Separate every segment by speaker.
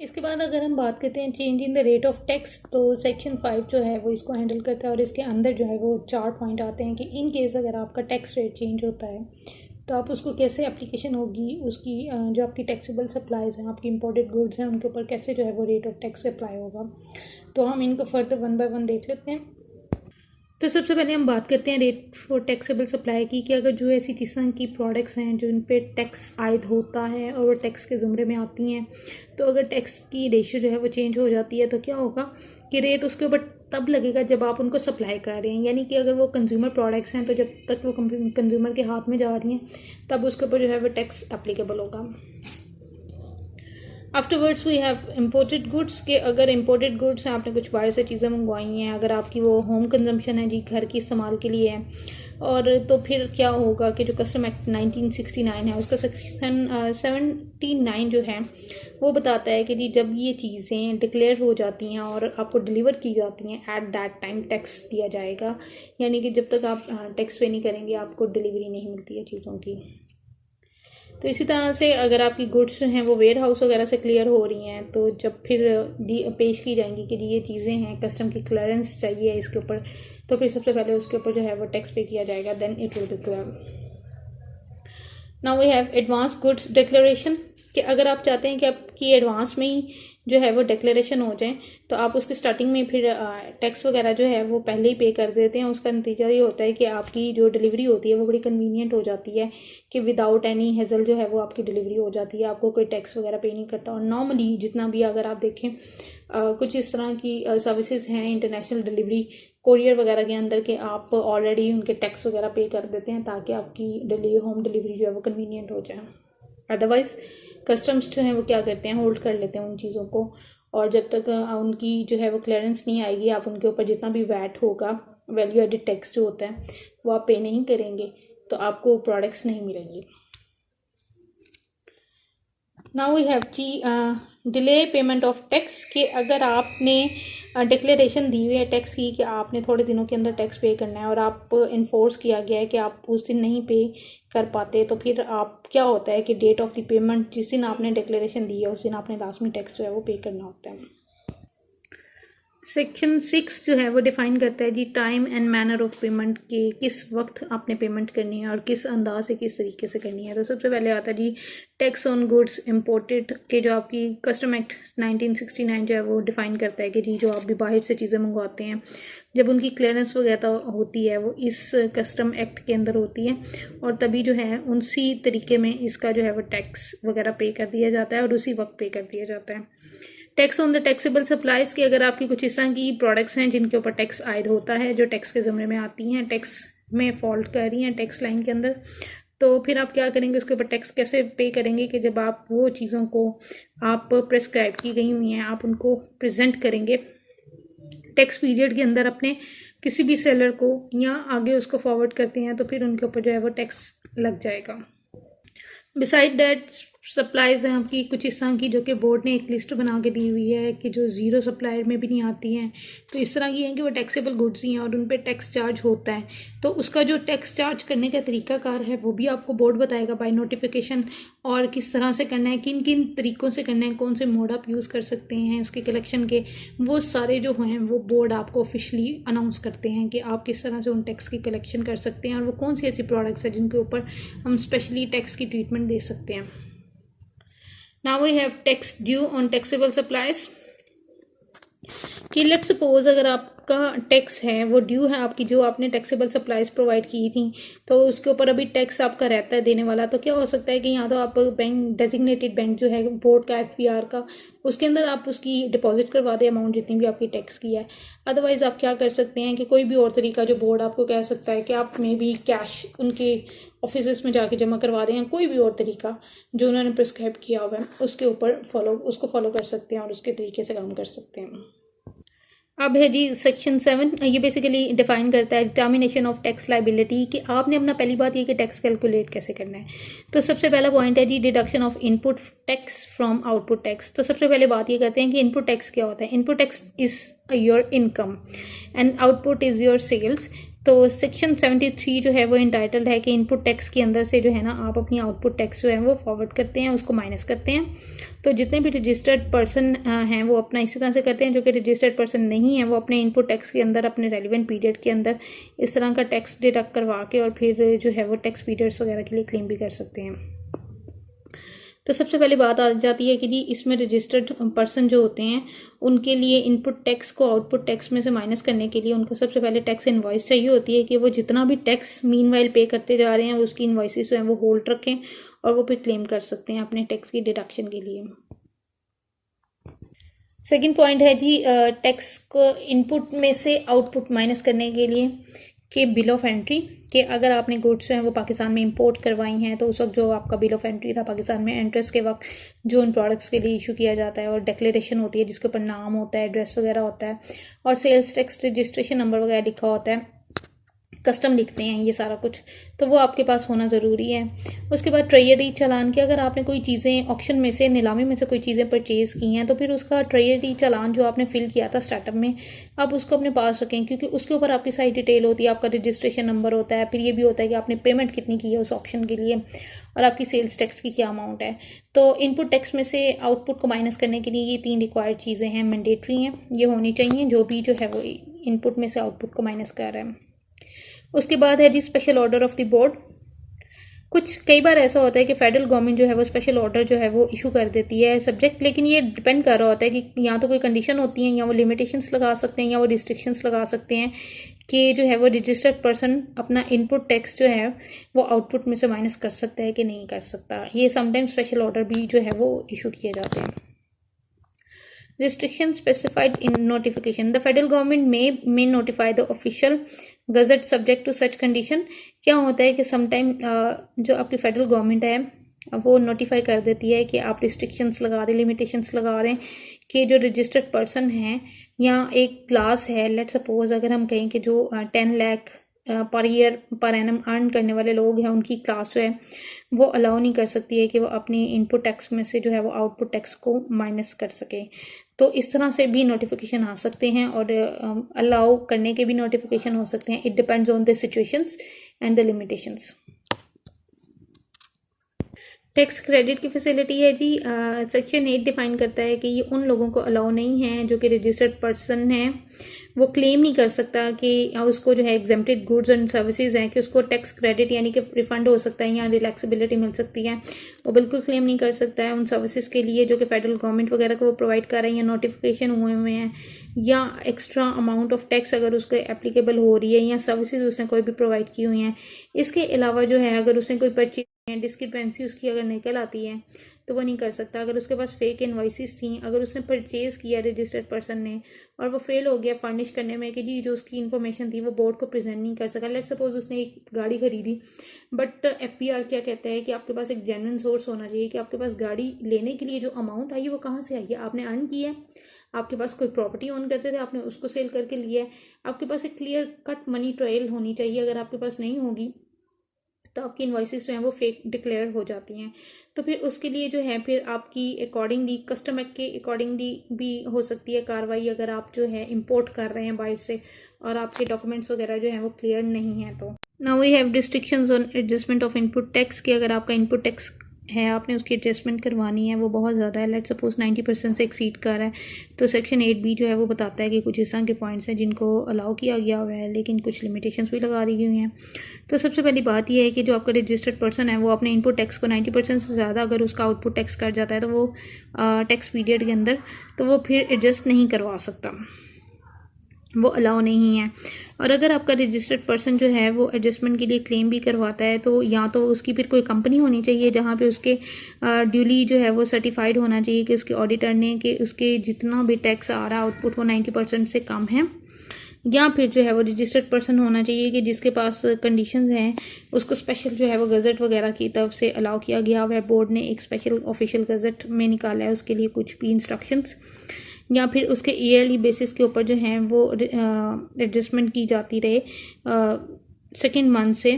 Speaker 1: इसके बाद अगर हम बात करते हैं change in the rate of tax, तो सेक्शन 5 जो है वो इसको हैंडल करता है और इसके अंदर जो है वो 4 पॉइंट आते हैं कि इन केस अगर आपका टैक्स रेट चेंज होता है तो आप उसको कैसे एप्लीकेशन होगी, उसकी जो आपकी टैक्सेबल सप्लाईज हैं, आपकी इंपोर्टेड गुड्स हैं, उनके ऊपर कैसे जो है वो रेट ऑफ टैक्स अप्लाई होगा। तो हम इनको फर्दर वन बाय वन देख लेते हैं। तो सबसे पहले हम बात करते हैं रेट फॉर टैक्सेबल सप्लाई की, कि अगर जो ऐसी किस्म की प्रोडक्ट्स हैं जो इन पे टैक्स आयद होता है और वो टैक्स के ज़ुमरे में आती हैं, तो अगर टैक्स की रेशियो जो है वो चेंज हो जाती है तो क्या होगा कि रेट उसके ऊपर तब लगेगा जब आप उनको सप्लाई कर रहे हैं। यानी कि अगर वो कंज्यूमर प्रोडक्ट्स हैं तो जब तक वो कंज्यूमर के हाथ में जा रही हैं तब उसके ऊपर जो है वो टैक्स एप्लीकेबल होगा। Afterwards we have imported goods, के अगर इम्पोर्टेड गुड्स हैं, आपने कुछ बाहर से चीज़ें मंगवाई हैं, अगर आपकी वो होम कंजम्पशन है जी, घर की इस्तेमाल के लिए है, और तो फिर क्या होगा कि जो कस्टम एक्ट 1969 है उसका सेक्शन 79 जो है वो बताता है कि जी जब ये चीज़ें डिक्लेयर हो जाती हैं और आपको डिलीवर की जाती हैं एट दैट टाइम टैक्स दिया जाएगा। यानी कि जब तक आप टैक्स पे नहीं करेंगे आपको डिलीवरी नहीं मिलती है चीज़ों की। तो इसी तरह से अगर आपकी गुड्स हैं वो वेयर हाउस वगैरह से क्लियर हो रही हैं तो जब फिर पेश की जाएंगी कि जी ये चीज़ें हैं, कस्टम की क्लियरेंस चाहिए इसके ऊपर, तो फिर सबसे पहले उसके ऊपर जो है वो टैक्स पे किया जाएगा, then it will be clear. Now we have advance goods declaration, कि अगर आप चाहते हैं कि आपकी एडवांस में ही जो है वो डिक्लेरेशन हो जाए तो आप उसके स्टार्टिंग में फिर टैक्स वगैरह जो है वो पहले ही पे कर देते हैं। उसका नतीजा ये होता है कि आपकी जो डिलीवरी होती है वो बड़ी कन्वीनियंट हो जाती है कि विदाउट एनी हेजल जो है वो आपकी डिलीवरी हो जाती है, आपको कोई टैक्स वगैरह पे नहीं करता। और नॉर्मली जितना भी अगर आप देखें कुछ इस तरह की सर्विसेज हैं इंटरनेशनल डिलीवरी कोरियर वगैरह के अंदर के आप ऑलरेडी उनके टैक्स वगैरह पे कर देते हैं ताकि आपकी होम डिलीवरी जो है वो कन्वीनियंट हो जाए। अदरवाइज कस्टम्स जो है वो क्या करते हैं, होल्ड कर लेते हैं उन चीज़ों को, और जब तक उनकी जो है वो क्लियरेंस नहीं आएगी आप उनके ऊपर जितना भी वैट होगा, वैल्यू एडिड टैक्स जो होता है वो आप पे नहीं करेंगे तो आपको प्रोडक्ट्स नहीं मिलेंगी। Now we have G delay payment of tax, कि अगर आपने डिक्लेरेशन दी हुई है टैक्स की कि आपने थोड़े दिनों के अंदर टैक्स पे करना है और आप इन्फोर्स किया गया है कि आप उस दिन नहीं पे कर पाते, तो फिर आप क्या होता है कि डेट ऑफ द पेमेंट जिस दिन आपने डिक्लेरेशन दी है उस दिन आपने लाजमी टैक्स जो है वो पे करना होता है। सेक्शन 6 जो है वो डिफाइन करता है जी time and manner of payment, के किस वक्त आपने पेमेंट करनी है और किस अंदाज से किस तरीके से करनी है। तो सबसे पहले आता है जी टैक्स ऑन गुड्स इम्पोर्टेड, के जो आपकी कस्टम एक्ट 1969 जो है वो डिफाइन करता है कि जी जो आप भी बाहर से चीज़ें मंगवाते हैं जब उनकी क्लियरेंस वगैरह होती है वो इस कस्टम एक्ट के अंदर होती है और तभी जो है उसी तरीके में इसका जो है वो टैक्स वगैरह पे कर दिया जाता है और उसी वक्त पे कर दिया जाता है। Tax on the taxable supplies, की अगर आपकी कुछ इस तरह की प्रोडक्ट्स हैं जिनके ऊपर टैक्स आयद होता है, जो टैक्स के ज़मरे में आती हैं, टैक्स में फॉल्ट कर रही हैं टैक्स लाइन के अंदर, तो फिर आप क्या करेंगे, उसके ऊपर टैक्स कैसे पे करेंगे कि जब आप वो चीज़ों को आप प्रेस्क्राइब की गई हुई हैं आप उनको प्रेजेंट करेंगे टैक्स पीरियड के अंदर अपने किसी भी सेलर को या आगे उसको फॉरवर्ड करते हैं तो फिर उनके ऊपर जो है वो टैक्स लग जाएगा। बिसाइड दैट सप्लाईज हैं आपकी कुछ इस तरह की जो कि बोर्ड ने एक लिस्ट बना के दी हुई है कि जो ज़ीरो सप्लायर में भी नहीं आती हैं, तो इस तरह की हैं कि वो टैक्सेबल गुड्स ही हैं और उन पर टैक्स चार्ज होता है। तो उसका जो टैक्स चार्ज करने का तरीकाकार है वो भी आपको बोर्ड बताएगा बाय नोटिफिकेशन, और किस तरह से करना है, किन किन तरीक़ों से करना है, कौन से मोड आप यूज़ कर सकते हैं उसके कलेक्शन के, वो सारे जो हैं वो बोर्ड आपको ऑफिशियली अनाउंस करते हैं कि आप किस तरह से उन टैक्स की कलेक्शन कर सकते हैं और वो कौन सी ऐसी प्रोडक्ट्स हैं जिनके ऊपर हम स्पेशली टैक्स की ट्रीटमेंट दे सकते हैं। Now we have tax due on taxable supplies, कि लेट सपोज अगर आपका टैक्स है वो ड्यू है आपकी, जो आपने टैक्सेबल सप्लाईज प्रोवाइड की थी तो उसके ऊपर अभी टैक्स आपका रहता है देने वाला, तो क्या हो सकता है कि या तो आप बैंक डेजिग्नेटेड बैंक जो है बोर्ड का FPR का उसके अंदर आप उसकी डिपॉजिट करवा दें अमाउंट जितनी भी आपकी टैक्स की है। अदरवाइज़ आप क्या कर सकते हैं कि कोई भी और तरीका जो बोर्ड आपको कह सकता है कि आप में भी कैश उनके ऑफिस में जाके जमा करवा दें, या कोई भी और तरीका जो उन्होंने प्रिस्क्राइब किया हुआ है उसके ऊपर उसको फॉलो कर सकते हैं और उसके तरीके से काम कर सकते हैं। अब है जी सेक्शन 7, ये बेसिकली डिफाइन करता है डिटर्मिनेशन ऑफ टैक्स लाइबिलिटी, कि आपने अपना पहली बात ये कि टैक्स कैलकुलेट कैसे करना है। तो सबसे पहला पॉइंट है जी deduction of input tax from output tax. तो सबसे पहले बात ये करते हैं कि इनपुट टैक्स क्या होता है। Input tax is your income and output is your sales. तो सेक्शन 73 जो है वो इंटाइटल्ड है कि इनपुट टैक्स के अंदर से जो है ना आप अपनी आउटपुट टैक्स जो है वो फॉरवर्ड करते हैं, उसको माइनस करते हैं। तो जितने भी रजिस्टर्ड पर्सन हैं वो अपना इसी तरह से करते हैं, जो कि रजिस्टर्ड पर्सन नहीं है वो अपने इनपुट टैक्स के अंदर अपने रेलिवेंट पीरियड के अंदर इस तरह का टैक्स डिडक्ट करवा के और फिर जो है वो टैक्स पीरियड्स वगैरह के लिए क्लेम भी कर सकते हैं। तो सबसे पहले बात आ जाती है कि जी इसमें रजिस्टर्ड पर्सन जो होते हैं उनके लिए इनपुट टैक्स को आउटपुट टैक्स में से माइनस करने के लिए उनको सबसे पहले टैक्स इनवॉइस चाहिए होती है कि वो जितना भी टैक्स मीनवाइल पे करते जा रहे हैं उसकी इनवॉइसेस जो है वो होल्ड रखें और वो फिर क्लेम कर सकते हैं अपने टैक्स की डिडक्शन के लिए। सेकंड पॉइंट है जी टैक्स को इनपुट में से आउटपुट माइनस करने के लिए कि बिल ऑफ एंट्री, कि अगर आपने गुड्स जो हैं वो पाकिस्तान में इंपोर्ट करवाई हैं तो उस वक्त जो आपका बिल ऑफ एंट्री था पाकिस्तान में एंट्रेंस के वक्त जो उन प्रोडक्ट्स के लिए इशू किया जाता है और डिक्लेरेशन होती है जिसके ऊपर नाम होता है, एड्रेस वगैरह होता है और सेल्स टैक्स रजिस्ट्रेशन नंबर वगैरह लिखा होता है, कस्टम लिखते हैं, ये सारा कुछ तो वो आपके पास होना ज़रूरी है। उसके बाद ट्रेजरी चालान, कि अगर आपने कोई चीज़ें ऑक्शन में से नीलामी में से कोई चीज़ें परचेज़ की हैं तो फिर उसका ट्रेजरी चालान जो आपने फिल किया था स्टार्टअप में आप उसको अपने पास रखें, क्योंकि उसके ऊपर आपकी सारी डिटेल होती है, आपका रजिस्ट्रेशन नंबर होता है, फिर ये भी होता है कि आपने पेमेंट कितनी की है उस ऑक्शन के लिए और आपकी सेल्स टैक्स की क्या अमाउंट है। तो इनपुट टैक्स में से आउटपुट को माइनस करने के लिए ये 3 रिक्वायर्ड चीज़ें हैं, मैंडेटरी हैं, ये होनी चाहिए जो भी जो है वो इनपुट में से आउटपुट को माइनस कर रहा है। उसके बाद है जी special order of the board. कुछ कई बार ऐसा होता है कि फेडरल गवर्नमेंट जो है वो स्पेशल ऑर्डर जो है वो इशू कर देती है सब्जेक्ट, लेकिन ये डिपेंड कर रहा होता है कि या तो कोई कंडीशन होती है या वो लिमिटेशंस लगा सकते हैं या वो रिस्ट्रिक्शंस लगा सकते हैं कि जो है वो रजिस्टर्ड पर्सन अपना इनपुट टैक्स जो है वो आउटपुट में से माइनस कर सकता है कि नहीं कर सकता। ये समटाइम्स स्पेशल ऑर्डर भी जो है वो इशू किए जाते हैं। Restrictions specified in notification. The federal government may notify the official gazette subject to such condition. क्या होता है कि sometime जो आपकी फेडरल गवर्नमेंट है वो नोटिफाई कर देती है कि आप रिस्ट्रिक्शंस लगा रहे, लिमिटेशंस लगा रहे हैं कि जो रजिस्टर्ड पर्सन है या एक क्लास है, लेट सपोज अगर हम कहें कि जो 10 lakh per year per annum earn करने वाले लोग हैं उनकी क्लास जो है वो अलाउ नहीं कर सकती है कि वो अपनी इनपुट टैक्स में से जो है वो आउटपुट टैक्स को माइनस कर सके। तो इस तरह से भी नोटिफिकेशन आ सकते हैं और अलाउ करने के भी नोटिफिकेशन हो सकते हैं। It depends on the situations and the limitations. Tax credit की फैसिलिटी है जी सेक्शन 8 डिफाइन करता है कि ये उन लोगों को अलाउ नहीं है जो कि रजिस्टर्ड पर्सन है, वो क्लेम नहीं कर सकता कि उसको जो है एग्जेम्प्टेड गुड्स एंड सर्विसेज हैं कि उसको टैक्स क्रेडिट यानी कि रिफंड हो सकता है या रिलैक्सिबिलिटी मिल सकती है, वो बिल्कुल क्लेम नहीं कर सकता है उन सर्विसेज के लिए जो कि फेडरल गवर्नमेंट वगैरह को वो प्रोवाइड कर रहे हैं या नोटिफिकेशन हुए हैं या एक्स्ट्रा अमाउंट ऑफ टैक्स अगर उसको एप्लीकेबल हो रही है या सर्विसेज उसने कोई भी प्रोवाइड की हुई हैं। इसके अलावा जो है अगर उसने कोई परचेज डिस्क्रिपेंसी उसकी अगर निकल आती है तो वो नहीं कर सकता। अगर उसके पास फेक इनवॉइसेस थी, अगर उसने परचेज किया रजिस्टर्ड पर्सन ने और वो फेल हो गया फर्निश करने में कि जी जो उसकी इन्फॉर्मेशन थी वो बोर्ड को प्रेजेंट नहीं कर सका। लेट सपोज उसने एक गाड़ी खरीदी बट एफपीआर क्या कहता है कि आपके पास एक जेन्युइन सोर्स होना चाहिए कि आपके पास गाड़ी लेने के लिए जो अमाउंट आई है वो कहाँ से आई है, आपने अर्न किया है, आपके पास कोई प्रॉपर्टी ओन करते थे आपने उसको सेल करके लिया है, आपके पास एक क्लियर कट मनी ट्रेल होनी चाहिए। अगर आपके पास नहीं होगी तो आपकी इन्वॉइसेस जो हैं वो फेक डिक्लेयर हो जाती हैं। तो फिर उसके लिए जो है फिर आपकी अकॉर्डिंगली कस्टम एक्ट के अकॉर्डिंगली भी हो सकती है कार्रवाई अगर आप जो है इंपोर्ट कर रहे हैं बाहर से और आपके डॉक्यूमेंट्स वगैरह जो हैं वो क्लियर नहीं है। तो now we have restrictions on adjustment of input tax कि अगर आपका इनपुट टैक्स है आपने उसकी एडजस्टमेंट करवानी है वो बहुत ज़्यादा है, लेट सपोज 90% से एक्सीड कर रहा है तो सेक्शन 8B जो है वो बताता है कि कुछ इस तरह के पॉइंट्स हैं जिनको अलाउ किया गया हुआ है लेकिन कुछ लिमिटेशंस भी लगा दी गई हैं। तो सबसे पहली बात यह है कि जो आपका रजिस्टर्ड पर्सन है वो अपने इनपुट टैक्स को 90% से ज़्यादा अगर उसका आउटपुट टैक्स कर जाता है तो वो टैक्स पीरियड के अंदर तो वो फिर एडजस्ट नहीं करवा सकता, वो अलाउ नहीं है। और अगर आपका रजिस्टर्ड पर्सन जो है वो एडजस्टमेंट के लिए क्लेम भी करवाता है तो या तो उसकी फिर कोई कंपनी होनी चाहिए जहाँ पे उसके ड्यूली जो है वो सर्टिफाइड होना चाहिए कि उसके ऑडिटर ने कि उसके जितना भी टैक्स आ रहा है आउटपुट वो 90% से कम है, या फिर जो है वो रजिस्टर्ड पर्सन होना चाहिए कि जिसके पास कंडीशंस हैं उसको स्पेशल जो है वो गज़ट वगैरह की तरफ से अलाउ किया गया हुआ है, बोर्ड ने एक स्पेशल ऑफिशियल गज़ट में निकाला है उसके लिए कुछ भी इंस्ट्रक्शंस, या फिर उसके ईयरली बेसिस के ऊपर जो है वो एडजस्टमेंट की जाती रहे 2nd मंथ से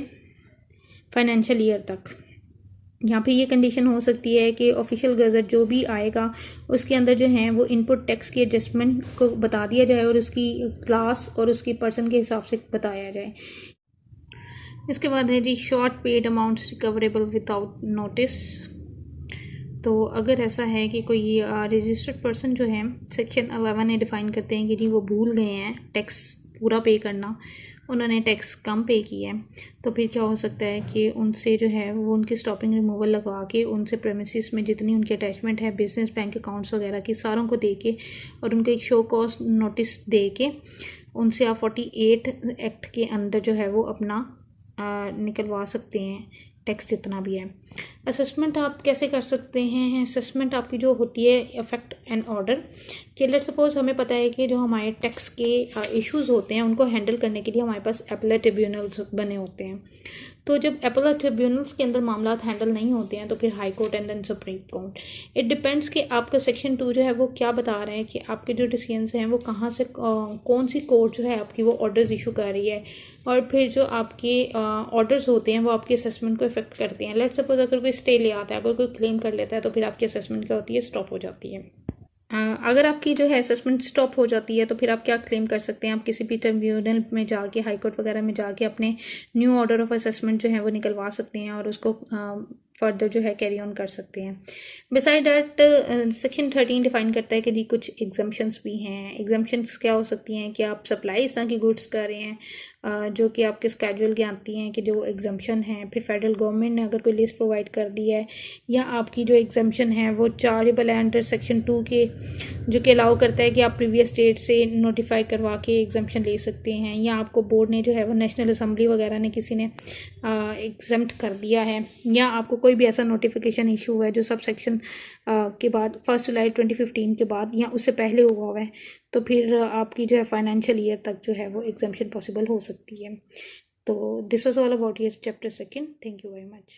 Speaker 1: फाइनेंशियल ईयर तक। यहाँ पे ये कंडीशन हो सकती है कि ऑफिशियल गज़ट जो भी आएगा उसके अंदर जो है वो इनपुट टैक्स की एडजस्टमेंट को बता दिया जाए और उसकी क्लास और उसकी पर्सन के हिसाब से बताया जाए। इसके बाद है जी short paid amounts recoverable without notice. तो अगर ऐसा है कि कोई रजिस्टर्ड पर्सन जो है सेक्शन 11 ने डिफ़ाइन करते हैं कि जी वो भूल गए हैं टैक्स पूरा पे करना, उन्होंने टैक्स कम पे किया है, तो फिर क्या हो सकता है कि उनसे जो है वो उनकी स्टॉपिंग रिमूवल लगवा के उनसे प्रेमिसेस में जितनी उनकी अटैचमेंट है बिजनेस बैंक अकाउंट्स वगैरह की सारों को दे के और उनको एक शो कॉज नोटिस दे के उनसे आप 48 एक्ट के अंदर जो है वो अपना निकलवा सकते हैं टैक्स जितना भी है। असेसमेंट आप कैसे कर सकते हैं? असेसमेंट आपकी जो होती है इफेक्ट एंड ऑर्डर कि लेट सपोज हमें पता है कि जो हमारे टैक्स के इश्यूज़ होते हैं उनको हैंडल करने के लिए हमारे पास एपेलेट ट्रिब्यूनल्स बने होते हैं। तो जब एपेलेट ट्रिब्यूनल्स के अंदर मामला हैंडल नहीं होते हैं तो फिर High Court and then Supreme Court. It depends कि आपका सेक्शन 2 जो है वो क्या बता रहे हैं कि आपके जो डिसीजंस हैं वो कहाँ से कौन सी कोर्ट जो है आपकी वो ऑर्डर्स इशू कर रही है और फिर जो आपके ऑर्डर्स होते हैं वो आपके असेसमेंट को इफेक्ट करते हैं। लेट सपोज अगर कोई स्टे ले आता है, अगर कोई क्लेम कर लेता है तो फिर आपकी असेसमेंट क्या होती है? स्टॉप हो जाती है। अगर आपकी जो है असेसमेंट स्टॉप हो जाती है तो फिर आप क्या क्लेम कर सकते हैं? आप किसी भी ट्रिब्यूनल में जाके हाई कोर्ट वगैरह में जाके अपने न्यू ऑर्डर ऑफ असेसमेंट जो है वो निकलवा सकते हैं और उसको फर्दर जो है कैरी ऑन कर सकते हैं। बिसाइड दैट सेक्शन 13 डिफाइन करता है कि जी कुछ एग्जम्पशंस भी हैं। एग्जम्पशंस क्या हो सकती हैं कि आप सप्लाई इस तरह की गुड्स कर रहे हैं जो कि आपके स्केड्यूल के आती हैं कि जो एग्जम्पशन है, फिर फेडरल गवर्नमेंट ने अगर कोई लिस्ट प्रोवाइड कर दी है या आपकी जो एग्जम्पशन है वो चार्जेबल है अंडर सेक्शन 2 के, जो कि अलाउ करता है कि आप प्रीवियस डेट से नोटिफाई करवा के एग्जम्पशन ले सकते हैं, या आपको बोर्ड ने जो है वो नेशनल असम्बली वगैरह ने किसी ने एग्जम्प्ट कर दिया है, या आपको कोई भी ऐसा नोटिफिकेशन इशू हुआ है जो सब सेक्शन के बाद 1 जुलाई 2015 के बाद या उससे पहले हुआ है, तो फिर आपकी जो है फाइनेंशियल ईयर तक जो है वो एग्जम्पशन पॉसिबल हो सकती है। तो this was all about your chapter 2। Thank you very much.